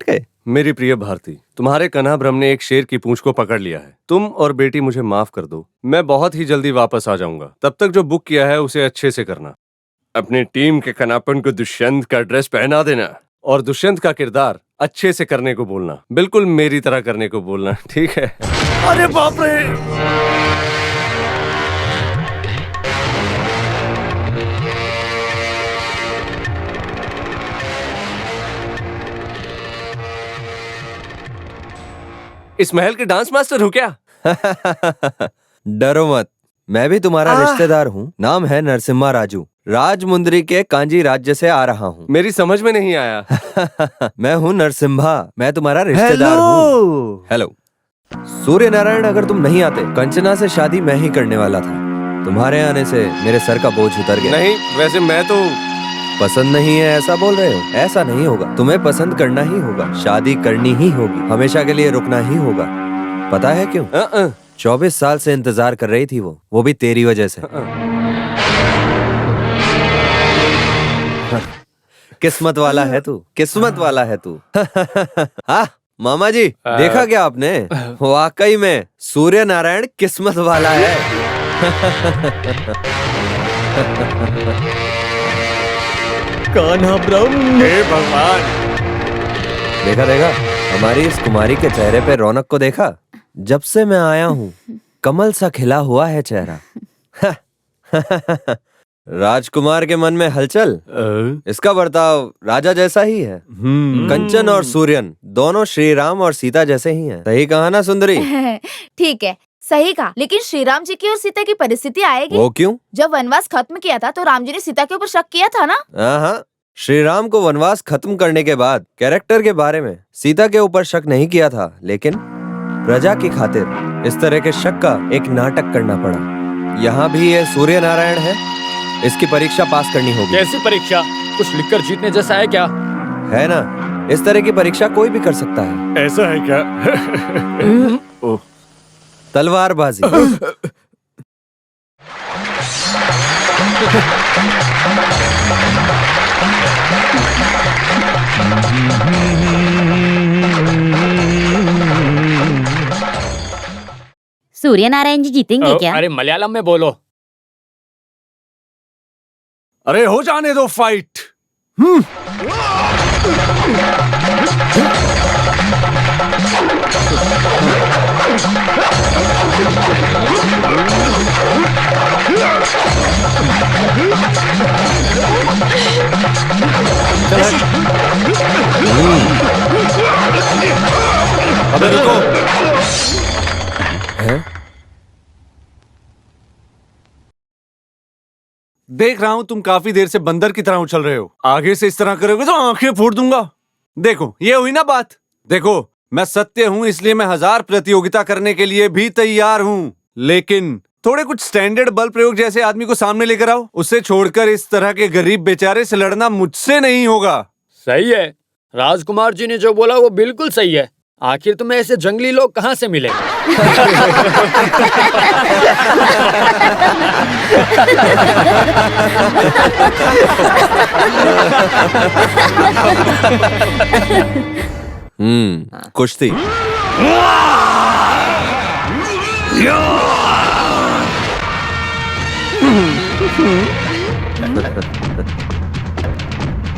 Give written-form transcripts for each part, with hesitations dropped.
गए। मेरी प्रिय भारती, तुम्हारे कन्हाभ्रम ने एक शेर की पूंछ को पकड़ लिया है। तुम और बेटी मुझे माफ कर दो, मैं बहुत ही जल्दी वापस आ जाऊंगा। तब तक जो बुक किया है उसे अच्छे से करना। अपनी टीम के कनापन को दुष्यंत का ड्रेस पहना देना और दुष्यंत का किरदार अच्छे से करने को बोलना, बिल्कुल मेरी तरह करने को बोलना, ठीक है? अरे बाप रे! इस महल के डांस मास्टर हो क्या? डरो मत, मैं भी तुम्हारा रिश्तेदार हूँ। नाम है नरसिम्हा राजू, राजमुंदरी के कांजी राज्य से आ रहा हूँ। मेरी समझ में नहीं आया। मैं हूँ नरसिम्हा, मैं तुम्हारा रिश्तेदार हूँ। हेलो। सूर्य नारायण, अगर तुम नहीं आते कंचना से शादी मैं ही करने वाला था। तुम्हारे आने से मेरे सर का बोझ उतर गया। नहीं, वैसे मैं तो पसंद नहीं है ऐसा बोल रहे हो? ऐसा नहीं होगा, तुम्हें पसंद करना ही होगा, शादी करनी ही होगी, हमेशा के लिए रुकना ही होगा। पता है क्यों? 24 साल से इंतजार कर रही थी वो भी तेरी वजह से। किस्मत वाला है तू, किस्मत वाला है तू। हाँ मामा जी, देखा क्या आपने? वाकई में सूर्य नारायण किस्मत वाला है। कन्हाभ्रम, हे भगवान! देखा देखा, हमारी इस कुमारी के चेहरे पे रौनक को देखा? जब से मैं आया हूँ कमल सा खिला हुआ है चेहरा। राजकुमार के मन में हलचल, इसका बर्ताव राजा जैसा ही है। कंचन और सूर्यन दोनों श्री राम और सीता जैसे ही हैं। सही कहा ना सुंदरी? ठीक है, सही कहा, लेकिन श्री राम जी की और सीता की परिस्थिति आएगी। वो क्यों? जब वनवास खत्म किया था तो राम जी ने सीता के ऊपर शक किया था ना? हाँ, श्री राम को वनवास खत्म करने के बाद कैरेक्टर के बारे में सीता के ऊपर शक नहीं किया था, लेकिन प्रजा की खातिर इस तरह के शक का एक नाटक करना पड़ा। यहाँ भी ये सूर्य नारायण है, इसकी परीक्षा पास करनी होगी। कैसी परीक्षा? कुछ लिखकर जीतने जैसा है क्या? है ना, इस तरह की परीक्षा कोई भी कर सकता है। ऐसा है क्या? ओह, तलवारबाजी। सूर्य नारायण जी जीतेंगे क्या? अरे मलयालम में बोलो। अरे हो जाने दो फाइट। अबे रुको। देख रहा हूं तुम काफी देर से बंदर की तरह उछल रहे हो। आगे से इस तरह करोगे तो आंखें फोड़ दूंगा। देखो, ये हुई ना बात। देखो, मैं सत्य हूं, इसलिए मैं 1000 प्रतियोगिता करने के लिए भी तैयार हूं, लेकिन थोड़े कुछ स्टैंडर्ड बल प्रयोग जैसे आदमी को सामने लेकर आओ। उसे छोड़कर इस तरह के गरीब बेचारे से लड़ना मुझसे नहीं होगा। सही है, राजकुमार जी ने जो बोला वो बिल्कुल सही है। आखिर तुम्हें ऐसे जंगली लोग कहाँ से मिले? कुश्ती।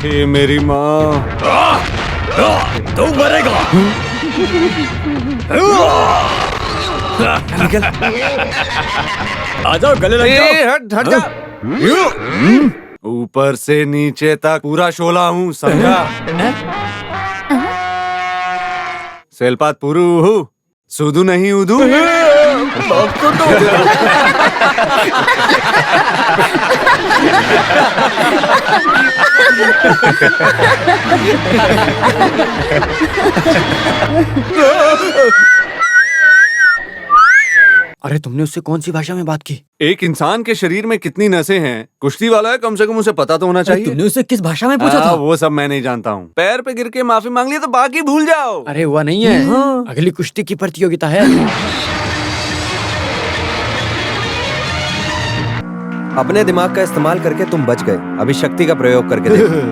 हे मेरी माँ, तू मरेगा। निकल। आ जाओ, गले लग जाओ। हट जा। ऊपर से नीचे तक पूरा शोला हूँ, समझा? सेलपात पुरु हूँ, सुदू नहीं उदू। अरे तुमने उससे कौन सी भाषा में बात की? एक इंसान के शरीर में कितनी नसें हैं, कुश्ती वाला है, कम से कम उसे पता तो होना चाहिए। तुमने उससे किस भाषा में पूछा था? वो सब मैं नहीं जानता हूँ। पैर पे गिर के माफी मांग लिया तो बाकी भूल जाओ। अरे हुआ नहीं है, अगली कुश्ती की प्रतियोगिता है। अपने दिमाग का इस्तेमाल करके तुम बच गए, अभी शक्ति का प्रयोग करके देखो।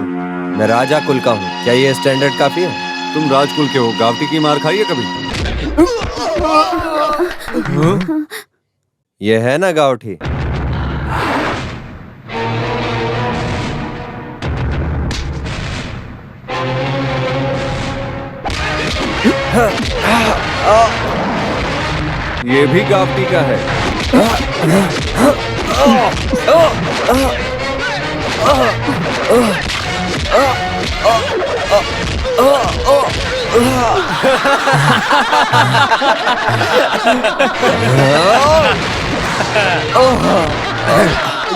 मैं राजा कुल का हूँ, क्या ये स्टैंडर्ड काफी है? अरे तुम राजकुल के हो, गावटी की मार खाई है कभी? ये है ना गावठी। ये भी गावटी का है।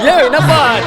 ये हुई ना बात।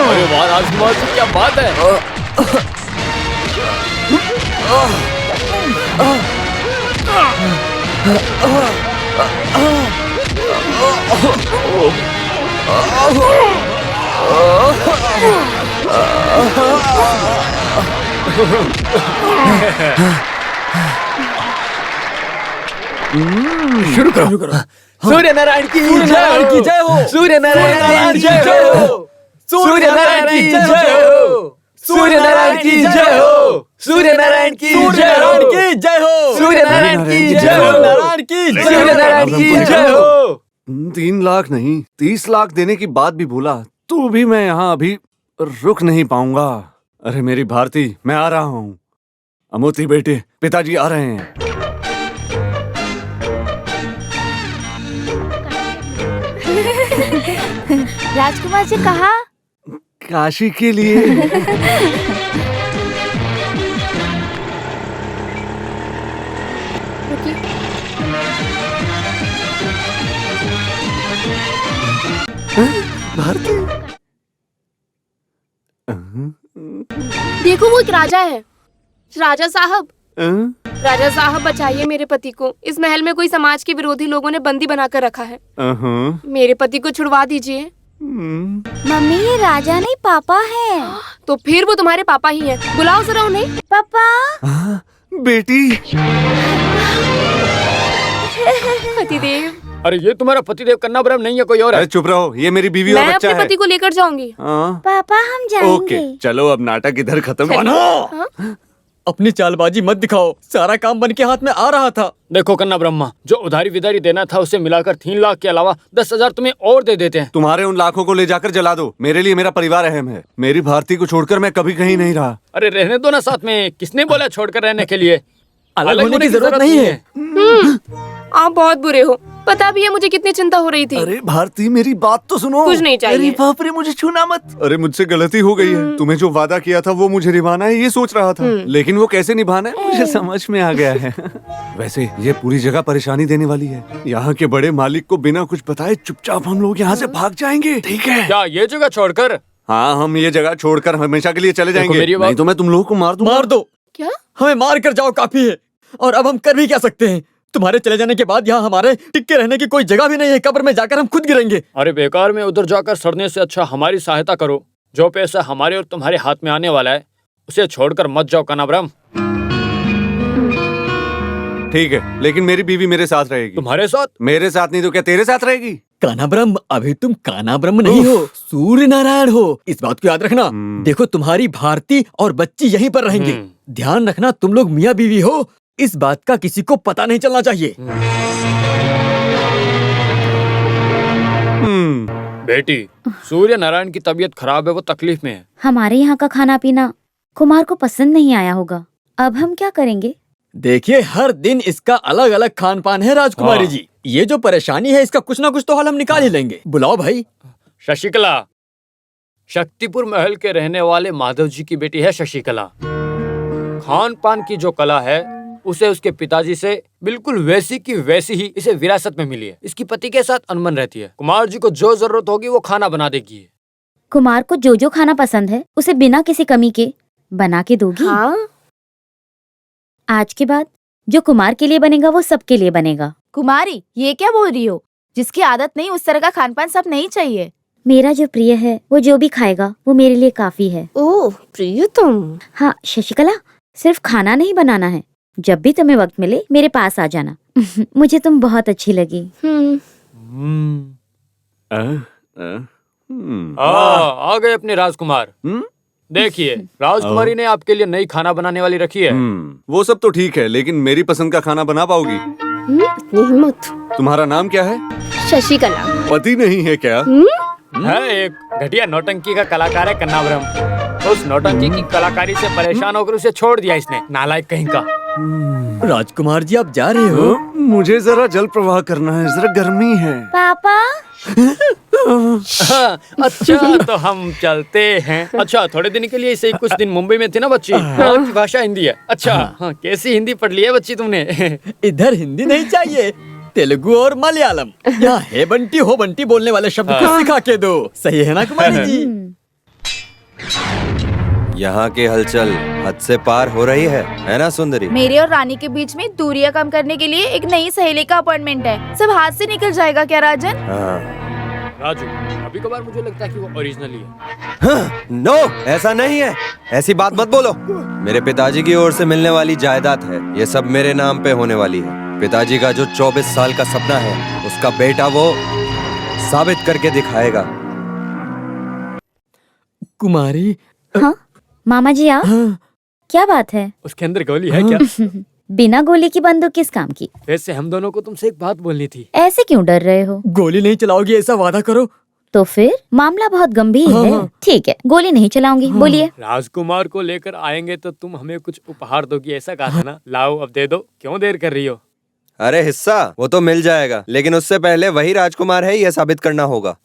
अरे वाह राजकुमार जी, क्या बात है। शुरू करो। सूर्य नारायण की जय हो। सूर्य नारायण की जय हो। सूर्य नारायण की जय हो। सूर्य नारायण की जय हो। सूर्य नारायण की जय हो। सूर्य नारायण की जय हो। नारायण की सूर्य नारायण की जय हो। 3 लाख नहीं, 30 लाख देने की बात भी भूला। तू भी मैं यहाँ अभी रुक नहीं पाऊंगा। अरे मेरी भारती, मैं आ रहा हूँ। अमोती बेटे, पिताजी आ रहे हैं। राजकुमार जी कहा? काशी के लिए। भारती, देखो वो एक राजा है। राजा साहब, राजा साहब बचाइए मेरे पति को। इस महल में कोई समाज के विरोधी लोगों ने बंदी बनाकर रखा है। मेरे पति को छुड़वा दीजिए। मम्मी ये राजा नहीं पापा है। तो फिर वो तुम्हारे पापा ही हैं। बुलाओ जरा उन्हें। पापा। बेटी। पतिदेव। अरे ये तुम्हारा पतिदेव कन्नाब्रह्म नहीं है, कोई और है। अरे चुप रहो, ये मेरी बीवी और मैं बच्चा अपने है। पति को लेकर जाऊंगी। पापा हम जाएंगे। ओके, चलो अब नाटक इधर खत्म। अपनी चालबाजी मत दिखाओ, सारा काम बन के हाथ में आ रहा था। देखो कन्ना ब्रह्मा, जो उधारी विदारी देना था उसे मिलाकर 3 लाख के अलावा 10,000 तुम्हें और दे देते हैं। तुम्हारे उन लाखों को ले जाकर जला दो। मेरे लिए मेरा परिवार अहम है। मेरी भारती को छोड़कर मैं कभी कहीं नहीं रहा। अरे रहने दो ना साथ में, किसने बोला छोड़कर रहने के लिए? अलग होने की जरूरत नहीं है। आप बहुत बुरे हो। पता भी है मुझे कितनी चिंता हो रही थी। अरे भारती, मेरी बात तो सुनो। कुछ नहीं चाहिए। अरे बाप रे, मुझे छूना मत। अरे मुझसे गलती हो गई है। तुम्हें जो वादा किया था वो मुझे निभाना है, ये सोच रहा था। लेकिन वो कैसे निभाना है मुझे समझ में आ गया है। वैसे ये पूरी जगह परेशानी देने वाली है। यहाँ के बड़े मालिक को बिना कुछ बताए चुपचाप हम लोग यहाँ से भाग जाएंगे, ठीक है? क्या ये जगह छोड़कर? हाँ, हम ये जगह छोड़कर हमेशा के लिए चले जाएंगे। नहीं तो मैं तुम लोगों को मार दूंगा। मार दो। क्या? हमें मार कर जाओ काफी है। और अब हम कर भी क्या सकते हैं? तुम्हारे चले जाने के बाद यहाँ हमारे टिक्के रहने की कोई जगह भी नहीं है। कब्र में जाकर हम खुद गिरेंगे। अरे बेकार में उधर जाकर सड़ने से अच्छा हमारी सहायता करो। जो पैसा हमारे और तुम्हारे हाथ में आने वाला है उसे छोड़कर मत जाओ कन्नाब्रह्म। ठीक है, लेकिन मेरी बीवी मेरे साथ रहेगी। तुम्हारे साथ? मेरे साथ नहीं तो क्या तेरे साथ रहेगी? कन्नाब्रह्म, अभी तुम कन्नाब्रह्म नहीं हो, सूर्य नारायण हो। इस बात को याद रखना। देखो तुम्हारी भारती और बच्ची यहीं पर रहेंगे। ध्यान रखना, तुम लोग मियाँ बीवी हो, इस बात का किसी को पता नहीं चलना चाहिए। बेटी, सूर्य नारायण की तबीयत खराब है, वो तकलीफ में है। हमारे यहाँ का खाना पीना कुमार को पसंद नहीं आया होगा। अब हम क्या करेंगे? देखिए, हर दिन इसका अलग अलग खान पान है राजकुमारी जी। ये जो परेशानी है इसका कुछ ना कुछ तो हल हम निकाल ही लेंगे। बुलाओ भाई। शशिकला, शक्तिपुर महल के रहने वाले माधव जी की बेटी है शशिकला। खान पान की जो कला है उसे उसके पिताजी से बिल्कुल वैसी की वैसी ही इसे विरासत में मिली है। इसकी पति के साथ अनबन रहती है। कुमार जी को जो जरूरत होगी वो खाना बना देगी। कुमार को जो जो खाना पसंद है उसे बिना किसी कमी के बना के दोगी? हाँ? आज के बाद जो कुमार के लिए बनेगा वो सबके लिए बनेगा। कुमारी, ये क्या बोल रही हो? जिसकी आदत नहीं उस तरह का खान पान सब नहीं चाहिए। मेरा जो प्रिय है वो जो भी खाएगा वो मेरे लिए काफी है। ओह प्रियतम। हाँ शशिकला, सिर्फ खाना नहीं बनाना है। जब भी तुम्हें वक्त मिले मेरे पास आ जाना। मुझे तुम बहुत अच्छी लगी। आ गए अपने राजकुमार। देखिए, राजकुमारी ने आपके लिए नई खाना बनाने वाली रखी है। वो सब तो ठीक है, लेकिन मेरी पसंद का खाना बना पाओगी? इतनी हिम्मत। तुम्हारा नाम क्या है? शशिकला। पति नहीं है क्या? है, एक घटिया नौटंकी का कलाकार है कन्नावरम। उस नौटंकी की कलाकारी से परेशान होकर उसे छोड़ दिया इसने, नालायक कहीं का। राजकुमार जी, आप जा रहे हो? मुझे जरा जल प्रवाह करना है, जरा गर्मी है। पापा। अच्छा, तो हम चलते हैं। अच्छा, थोड़े दिन के लिए इसे कुछ दिन मुंबई में थी ना बच्ची। वहाँ की भाषा हिंदी है। अच्छा, हाँ, कैसी हिंदी पढ़ ली है बच्ची तुमने? इधर हिंदी नहीं चाहिए, तेलुगु और मलयालम। यहाँ है बंटी हो बंटी बोलने वाले शब्द को सिखा के दो। सही है ना कुमारी जी? यहाँ की हलचल हद से पार हो रही है ना सुंदरी? मेरे और रानी के बीच में दूरियां कम करने के लिए एक नई सहेली का अपॉइंटमेंट है। सब हाथ से निकल जाएगा क्या राजन? हाँ। राजू, कभी कभार मुझे लगता है कि वो ओरिजिनली है। हाँ, नो, ऐसा नहीं है। ऐसी बात मत बोलो। मेरे पिताजी की ओर से मिलने वाली जायदाद है, ये सब मेरे नाम पे होने वाली है। पिताजी का जो 24 साल का सपना है उसका बेटा वो साबित करके दिखाएगा। कुमारी। हाँ मामा जी आप। हाँ। क्या बात है? उसके अंदर गोली है क्या? बिना गोली की बंदूक किस काम की? वैसे हम दोनों को तुमसे एक बात बोलनी थी। ऐसे क्यों डर रहे हो? गोली नहीं चलाओगी ऐसा वादा करो। तो फिर मामला बहुत गंभीर है। ठीक है, गोली नहीं चलाऊंगी। बोलिए। राजकुमार को लेकर आएंगे तो तुम हमें कुछ उपहार दोगी, ऐसा कहा था ना? लाओ अब दे दो, क्यों देर कर रही हो? अरे हिस्सा वो तो मिल जाएगा, लेकिन उससे पहले वही राजकुमार है यह साबित करना होगा।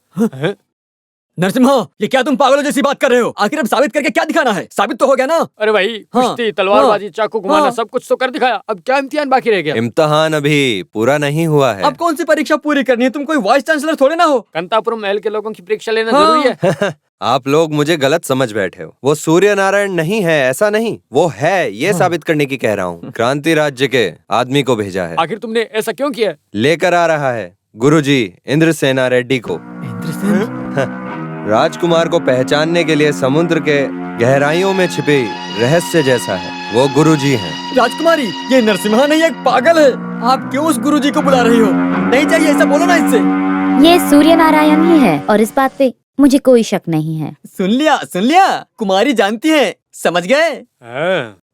नरसिम्हा, ये क्या तुम पागलों जैसी बात कर रहे हो? आखिर अब साबित करके क्या दिखाना है? साबित तो हो गया ना? अरे भाई, कुश्ती, तलवारबाजी, चाकू घुमाना, सब कुछ तो कर दिखाया। अब क्या इम्तिहान बाकी रह गया? इम्तिहान अभी पूरा नहीं हुआ है। अब कौन सी परीक्षा पूरी करनी है? तुम कोई वाइस चांसलर थोड़े ना हो। कंतापुरम महल के लोगों की परीक्षा लेना जरूरी है। आप लोग मुझे गलत समझ बैठे हो। वो सूर्य नारायण नहीं है, ऐसा नहीं। वो है, ये साबित करने की कह रहा हूँ। क्रांति राज्य के आदमी को भेजा है। आखिर तुमने ऐसा क्यों किया? लेकर आ रहा है गुरुजी इंद्रसेना रेड्डी को। राजकुमार को पहचानने के लिए समुद्र के गहराइयों में छिपी रहस्य जैसा है, वो गुरुजी हैं। राजकुमारी, ये नरसिम्हा नहीं, एक पागल है। आप क्यों उस गुरुजी को बुला रही हो? नहीं चाहिए ऐसा, बोलो ना इससे। ये सूर्य नारायण ही है और इस बात पे मुझे कोई शक नहीं है। सुन लिया, कुमारी जानती है, समझ गए?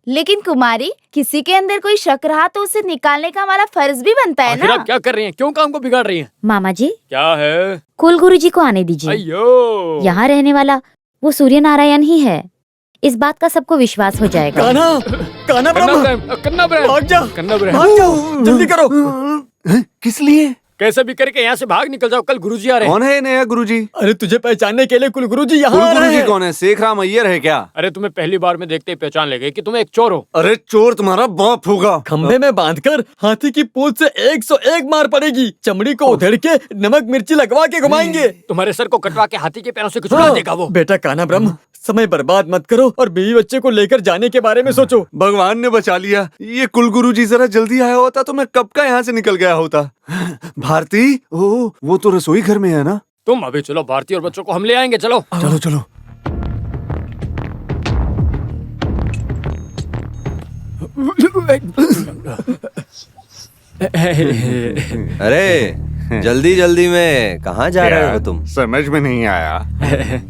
लेकिन कुमारी, किसी के अंदर कोई शक रहा तो उसे निकालने का हमारा फर्ज भी बनता है आखिर ना? आप क्या कर रही हैं? क्यों काम को बिगाड़ रही हैं? मामा जी, क्या है? कुल गुरुजी को आने दीजिए। अयो, यहाँ रहने वाला वो सूर्य नारायण ही है। इस बात का सबको विश्वास हो जाएगा। काना ब्रह्म, कन्ना भाग जा, कन्ना ब्रह्म। भाग जाओ, जल्दी करो। किस लिए? कैसे भी करके यहाँ से भाग निकल जाओ, कल गुरुजी आ रहे हैं। कौन है नया गुरुजी? अरे तुझे पहचानने के लिए कुल गुरुजी यहाँ आ रहे गुरुजी हैं। कौन है? शेख राम अय्यर है क्या? अरे तुम्हें पहली बार में देखते ही पहचान ले गए कि तुम एक चोर हो। अरे चोर तुम्हारा बाप होगा। खंभे में बांधकर हाथी की पूंछ से 101 मार पड़ेगी। चमड़ी को उधेड़ के नमक मिर्ची लगवा के घुमाएंगे। तुम्हारे सर को कटवा के हाथी के पैरों से कुछ उड़ा देगा वो। बेटा काना ब्रह्म, समय बर्बाद मत करो और बीवी बच्चे को लेकर जाने के बारे में सोचो। भगवान ने बचा लिया। ये कुलगुरु जी जरा जल्दी आया होता तो मैं कब का यहाँ से निकल गया होता। भारती, ओ वो तो रसोई घर में है ना? तुम अभी चलो, भारती और बच्चों को हम ले आएंगे। चलो चलो चलो। अरे जल्दी जल्दी में कहाँ जा रहे हो तुम? समझ में नहीं आया।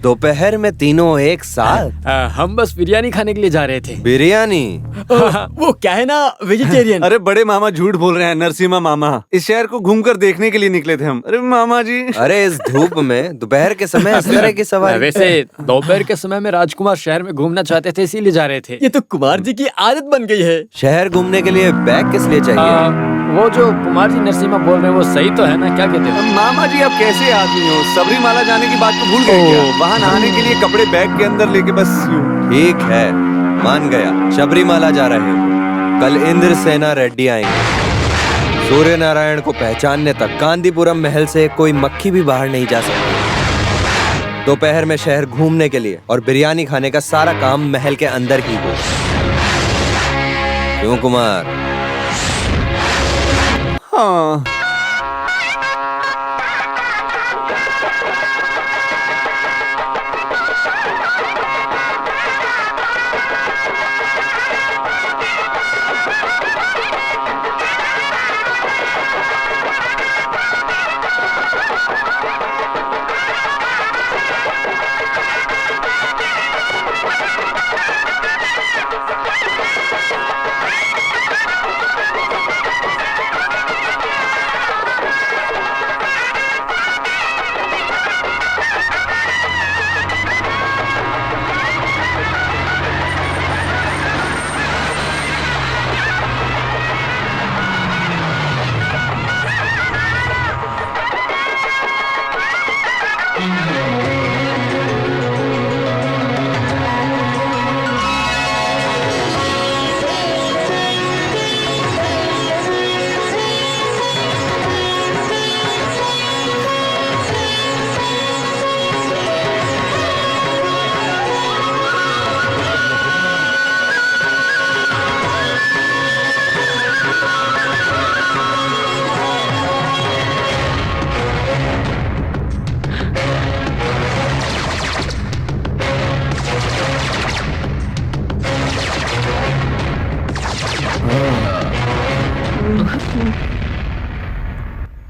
दोपहर में तीनों एक साथ? हम बस बिरयानी खाने के लिए जा रहे थे। बिरयानी? वो क्या है ना, वेजिटेरियन। अरे बड़े मामा झूठ बोल रहे हैं, नरसिम्हा मामा इस शहर को घूमकर देखने के लिए निकले थे हम। अरे मामा जी। अरे इस धूप में दोपहर के समय इस तरह की सवारी। वैसे दोपहर के समय में राजकुमार शहर में घूमना चाहते थे, इसीलिए जा रहे थे। ये तो कुमार जी की आदत बन गई है। शहर घूमने के लिए बैग किस लिए चाहिए? वो जो कुमार जी नरसिम्हा बोल रहे हैं वो सही तो है ना, क्या कहते हो? मामा जी आप कैसे आदमी हो, सबरीमाला जाने की बात तो भूल गए क्या? वहाँ नहाने के लिए कपड़े बैग के अंदर लेके बस यूं। ठीक है, मान गया, शबरीमाला जा रहे हो। कल इंद्रसेना रेड्डी आएंगे। सूर्य नारायण को पहचानने तक कांदीपुरम महल से कोई मक्खी भी बाहर नहीं जा सकती। दोपहर में शहर घूमने के लिए और बिरयानी खाने का सारा काम महल के अंदर ही हो। क्यों कुमार? हाँ।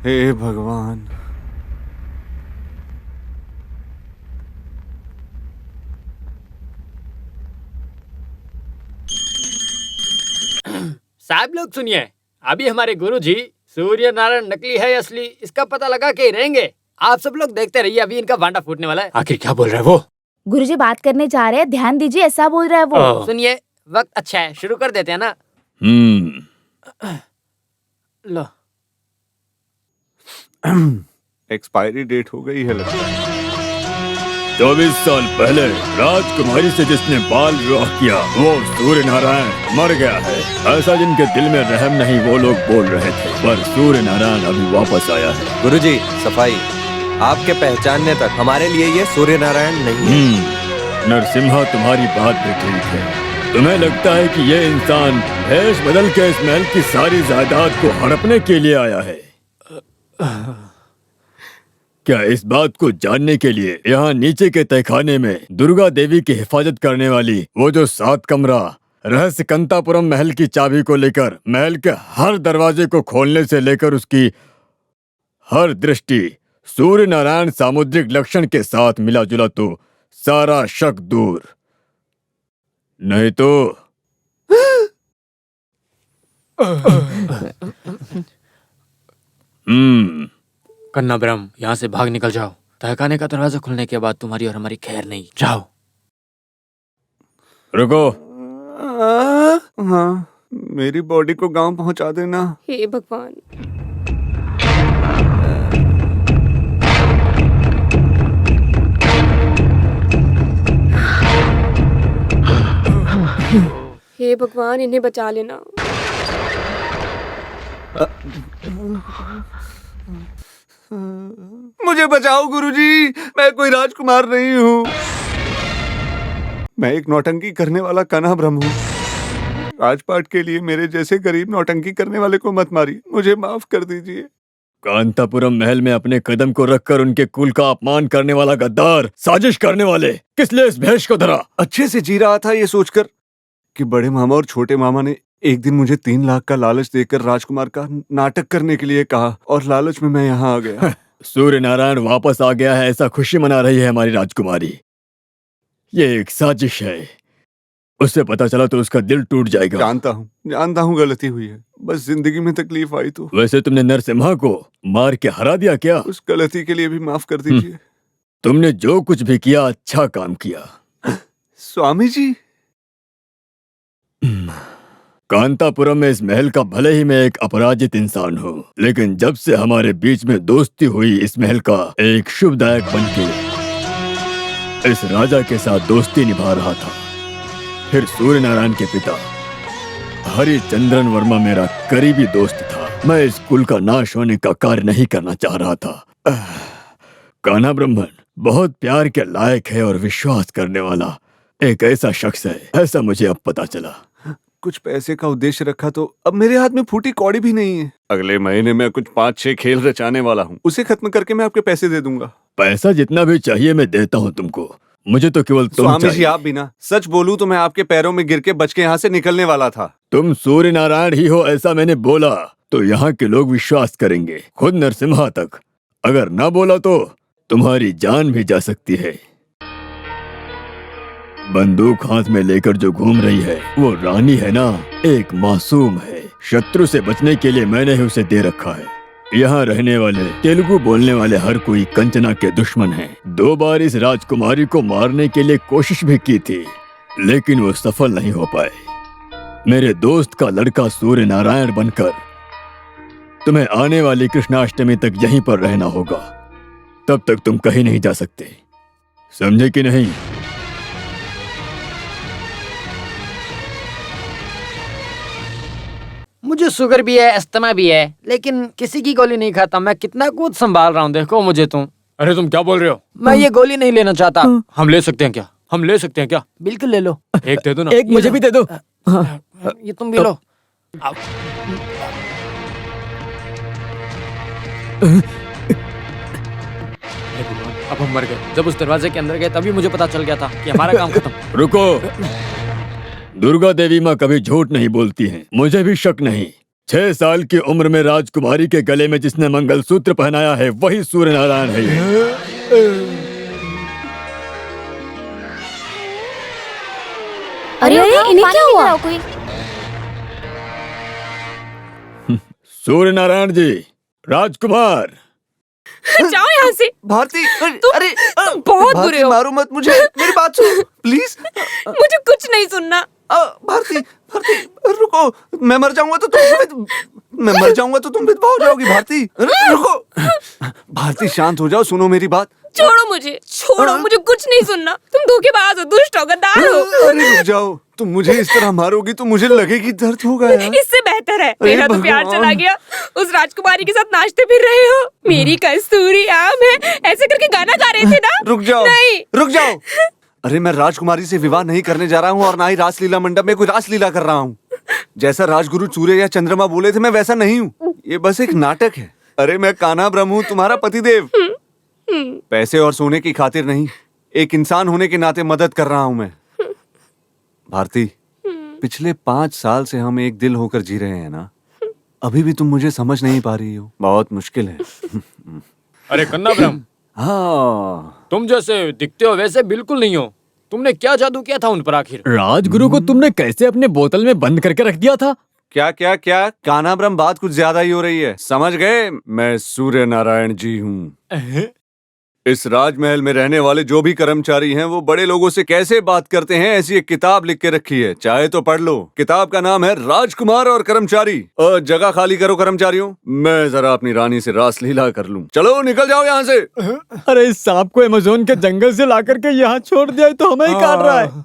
हे भगवान। साहब लोग सुनिए, अभी हमारे गुरुजी सूर्य नारायण नकली है या असली, इसका पता लगा के ही रहेंगे। आप सब लोग देखते रहिए, अभी इनका भांडा फूटने वाला है। आखिर क्या बोल रहा है वो? गुरुजी बात करने जा रहे हैं, ध्यान दीजिए, ऐसा बोल रहा है वो। सुनिए, वक्त अच्छा है, शुरू कर देते हैं ना। लो। एक्सपायरी डेट हो गई है लगता है। 24 साल पहले राजकुमारी से जिसने बाल विवाह किया वो सूर्य नारायण मर गया है, ऐसा जिनके दिल में रहम नहीं वो लोग बोल रहे थे, पर सूर्य नारायण अभी वापस आया है। गुरुजी सफाई, आपके पहचानने तक हमारे लिए ये सूर्य नारायण नहीं है। नरसिम्हा तुम्हारी बात भी ठीक है। तुम्हें लगता है कि ये इंसान भेष बदल के इस महल की सारी जायदाद को हड़पने के लिए आया है? क्या इस बात को जानने के लिए यहाँ नीचे के तहखाने में दुर्गा देवी की हिफाजत करने वाली वो जो 7 कमरा रहस्य कंतापुरम महल की चाबी को लेकर महल के हर दरवाजे को खोलने से लेकर उसकी हर दृष्टि सूर्य नारायण सामुद्रिक लक्षण के साथ मिला जुला तो सारा शक दूर, नहीं तो कन्ना ब्रह्म, यहाँ से भाग निकल जाओ। तहखाने का दरवाजा खुलने के बाद तुम्हारी और हमारी खैर नहीं। जाओ। रुको। हाँ, मेरी बॉडी को गांव पहुंचा देना। हे भगवान। हे भगवान, इन्हें बचा लेना। मुझे बचाओ गुरुजी, मैं कोई राजकुमार नहीं हूँ। मैं एक नौटंकी करने वाला कान्हा ब्रह्म हूँ। राजपाट के लिए मेरे जैसे गरीब नौटंकी करने वाले को मत मारिए, मुझे माफ कर दीजिए। कांतापुरम महल में अपने कदम को रखकर उनके कुल का अपमान करने वाला गद्दार, साजिश करने वाले, किस लिए इस भेष को धरा? अच्छे से जी रहा था ये सोचकर कि बड़े मामा और छोटे मामा ने एक दिन मुझे 3 लाख का लालच देकर राजकुमार का नाटक करने के लिए कहा और लालच में मैं यहाँ आ गया। सूर्य नारायण वापस आ गया है ऐसा खुशी मना रही है हमारी राजकुमारी। ये एक साजिश है। उससे पता चला तो उसका दिल टूट जाएगा। जानता हूँ गलती हुई है, बस जिंदगी में तकलीफ आई तो। वैसे तुमने नरसिम्हा को मार के हरा दिया क्या? उस गलती के लिए भी माफ कर दीजिए। तुमने जो कुछ भी किया अच्छा काम किया। स्वामी जी, कांतापुरम में इस महल का भले ही मैं एक अपराजित इंसान हूँ, लेकिन जब से हमारे बीच में दोस्ती हुई, इस महल का एक शुभदायक बनके इस राजा के साथ दोस्ती निभा रहा था। फिर सूर्य नारायण के पिता हरिचंद्रन वर्मा मेरा करीबी दोस्त था। मैं इस कुल का नाश होने का कार्य नहीं करना चाह रहा था। कान्हा ब्राह्मण बहुत प्यार के लायक है और विश्वास करने वाला एक ऐसा शख्स है, ऐसा मुझे अब पता चला। कुछ पैसे का उद्देश्य रखा तो अब मेरे हाथ में फूटी कौड़ी भी नहीं है। अगले महीने मैं कुछ 5-6 खेल रचाने वाला हूँ, उसे खत्म करके मैं आपके पैसे दे दूंगा। पैसा जितना भी चाहिए मैं देता हूँ तुमको, मुझे तो केवल तुम स्वामी जी चाहिए। आप भी ना, सच बोलूं तो मैं आपके पैरों में गिर के बच के यहाँ से निकलने वाला था। तुम सूर्य नारायण ही हो ऐसा मैंने बोला तो यहाँ के लोग विश्वास करेंगे, खुद नरसिम्हा तक। अगर ना बोला तो तुम्हारी जान भी जा सकती है। बंदूक हाथ में लेकर जो घूम रही है वो रानी है ना, एक मासूम है। शत्रु से बचने के लिए मैंने ही उसे दे रखा है। यहाँ रहने वाले तेलुगु बोलने वाले हर कोई कंचना के दुश्मन हैं। 2 बार इस राजकुमारी को मारने के लिए कोशिश भी की थी, लेकिन वो सफल नहीं हो पाए। मेरे दोस्त का लड़का सूर्य नारायण बनकर तुम्हें आने वाली कृष्णाष्टमी तक यहीं पर रहना होगा, तब तक तुम कहीं नहीं जा सकते, समझे कि नहीं? मुझे शुगर भी है, अस्थमा भी है, लेकिन किसी की गोली नहीं खाता। मैं कितना कुछ संभाल रहा हूँ, देखो मुझे तुम। अरे तुम क्या बोल रहे हो? मैं ये गोली नहीं लेना चाहता। हम ले सकते हैं क्या? हम ले सकते हैं क्या? बिल्कुल ले लो। एक दे दो ना। एक मुझे भी दे दो। ये तुम भी लो। अब हम मर गए। जब उस दरवाजे के अंदर गए तभी मुझे पता चल गया था कि हमारा काम खत्म। रुको, दुर्गा देवी माँ कभी झूठ नहीं बोलती हैं। मुझे भी शक नहीं, 6 साल की उम्र में राजकुमारी के गले में जिसने मंगलसूत्र पहनाया है वही सूर्य नारायण है। अरे इन्हें क्या हुआ? कोई सूर्य नारायण जी, राजकुमार। जाओ यहाँ से। भारती, अरे तुम बहुत बुरे भारती हो। मारो मत मुझे, मेरी बात सुन प्लीज। मुझे कुछ नहीं सुनना। भारती भारती रुको, मैं मर जाऊंगा तो तुम विधवा हो जाओगी। भारती रुको, भारती शांत हो जाओ, सुनो मेरी बात। छोड़ो मुझे, छोड़ो, मुझे कुछ नहीं सुनना। तुम धोखेबाज हो, दुष्ट हो, गद्दार हो। अरे रुक जाओ, तुम मुझे इस तरह मारोगी तो मुझे लगेगी दर्द होगा यार। इससे बेहतर है मेरा तो प्यार चला गया, उस राजकुमारी के साथ नाचते फिर रहे हो। मेरी कस्तूरी आम है, ऐसे करके गाना गा रहे थे ना। रुक जाओ, नहीं। रुक जाओ। अरे मैं राजकुमारी से विवाह नहीं करने जा रहा हूँ और ना ही रासलीला मंडप में कोई रासलीला कर रहा हूँ। जैसा राजगुरु सूर्य या चंद्रमा बोले थे मैं वैसा नहीं हूँ, ये बस एक नाटक है। अरे मैं कान्हा ब्रह्म हूँ, तुम्हारा पतिदेव। पैसे और सोने की खातिर नहीं, एक इंसान होने के नाते मदद कर रहा हूँ मैं। भारती, पिछले 5 साल से हम एक दिल होकर जी रहे हैं ना, अभी भी तुम मुझे समझ नहीं पा रही हो, बहुत मुश्किल है। अरे कन्ना ब्रह्म, हाँ, तुम जैसे दिखते हो वैसे बिल्कुल नहीं हो। तुमने क्या जादू किया था उन पर आखिर? राजगुरु को तुमने कैसे अपने बोतल में बंद करके रख दिया था? क्या क्या क्या कान्हा ब्रह्म, बात कुछ ज्यादा ही हो रही है, समझ गए? मैं सूर्य नारायण जी हूँ। इस राजमहल में रहने वाले जो भी कर्मचारी हैं वो बड़े लोगों से कैसे बात करते हैं ऐसी एक किताब लिख के रखी है, चाहे तो पढ़ लो। किताब का नाम है राजकुमार और कर्मचारी। जगह खाली करो कर्मचारियों, मैं जरा अपनी रानी से रासलीला कर लूं। चलो निकल जाओ यहाँ से। अरे इस सांप को अमेज़न के जंगल से ला करके यहाँ छोड़ दिया तो हमें ही काट रहा है।